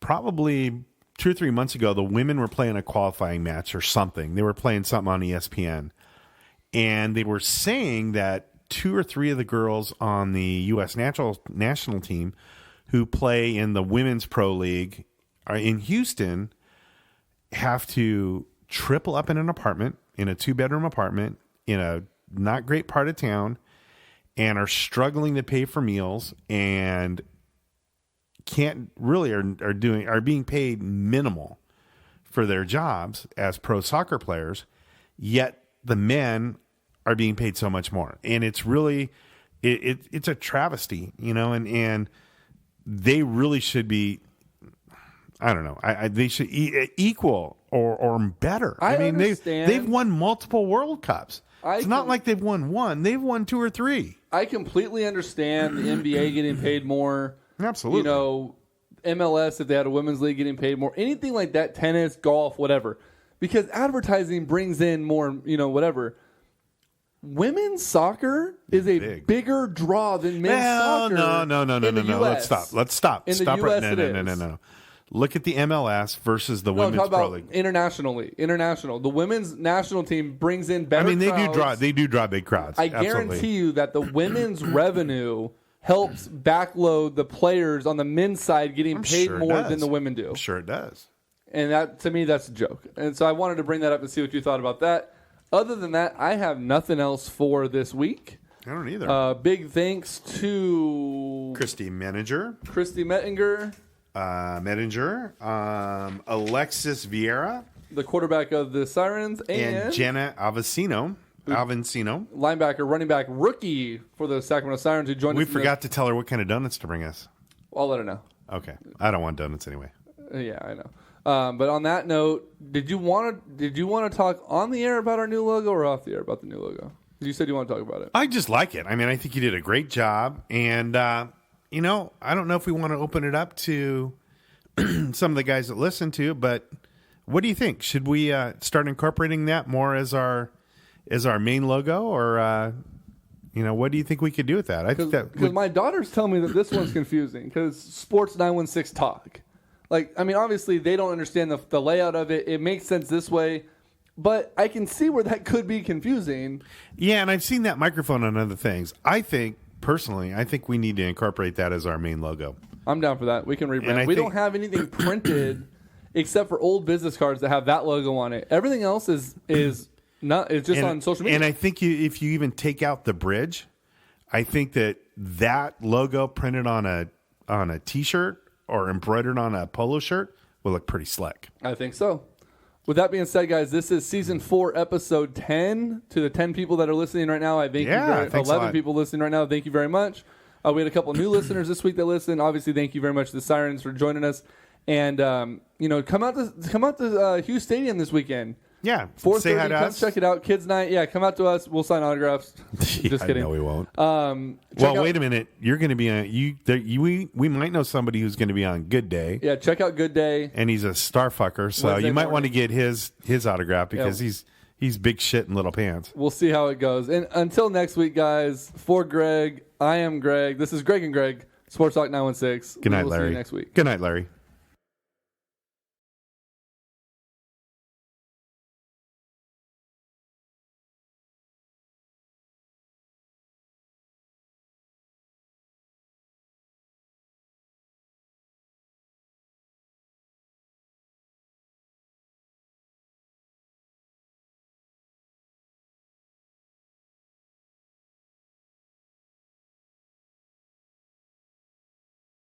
B: Probably 2 or 3 months ago, the women were playing a qualifying match or something. They were playing something on ESPN. And they were saying that 2 or 3 of the girls on the U.S. national team who play in the Women's Pro League in Houston have to triple up in an apartment, in a 2-bedroom apartment, in a not great part of town, and are struggling to pay for meals and can't really are being paid minimal for their jobs as pro soccer players, yet the men are being paid so much more. And it's really it's a travesty, and they really should be, I don't know, they should equal or better. I mean, they've won multiple World Cups. It's not like they've won one. They've won 2 or 3.
D: I completely understand the NBA getting paid more.
B: Absolutely.
D: MLS, if they had a women's league, getting paid more. Anything like that, tennis, golf, whatever. Because advertising brings in more, whatever. Women's soccer is a bigger draw than men's soccer.
B: No. Let's stop.
D: In the
B: Stop
D: US,
B: right. No. Look at the MLS versus the Women's Pro League.
D: Internationally. The women's national team brings in better crowds.
B: They do draw big crowds.
D: I guarantee you that the women's revenue helps backload the players on the men's side getting paid more than the women do.
B: I'm sure it does.
D: And that, to me, that's a joke. And so I wanted to bring that up and see what you thought about that. Other than that, I have nothing else for this week.
B: I don't either.
D: Big thanks to
B: Christy Mettinger, Alexis Vieira,
D: the quarterback of the Sirens,
B: and Jenna Alvicino,
D: linebacker, running back, rookie for the Sacramento Sirens, who joined us.
B: We forgot to tell her what kind of donuts to bring us.
D: I'll let her know.
B: Okay, I don't want donuts anyway.
D: Yeah, I know. But on that note, did you want to talk on the air about our new logo or off the air about the new logo? You said you want to talk about it.
B: I just like it. I mean, I think you did a great job, and I don't know if we want to open it up to some of the guys that listen to, but what do you think? Should we start incorporating that more as our main logo, or what do you think we could do with that? I think that
D: because my daughters tell me that this one's confusing because Sports 916 Talk. Obviously they don't understand the layout of it. It makes sense this way, but I can see where that could be confusing.
B: Yeah, and I've seen that microphone on other things. I think we need to incorporate that as our main logo.
D: I'm down for that. We can rebrand. We don't have anything printed except for old business cards that have that logo on it. Everything else is not. It's just on social media.
B: And I think if you even take out the bridge, I think that logo printed on a T-shirt or embroidered on a polo shirt will look pretty slick.
D: I think so. With that being said, guys, this is season 4, episode 10. To the 10 people that are listening right now, I thank you. 11 people listening right now, thank you very much. We had a couple new listeners this week that listened. Obviously, thank you very much to the Sirens for joining us. And come out to Hughes Stadium this weekend.
B: Yeah,
D: 4:30. Come check it out. Kids night. Yeah, come out to us. We'll sign autographs. Just kidding.
B: No, we won't. Wait a minute. You're going to be on. We might know somebody who's going to be on Good Day.
D: Yeah, check out Good Day.
B: And he's a star fucker, so you might want to get his autograph because he's big shit in little pants.
D: We'll see how it goes. And until next week, guys. For Greg, I am Greg. This is Greg and Greg. Sports Talk 916.
B: Good night, Larry.
D: See you next week.
B: Good night, Larry.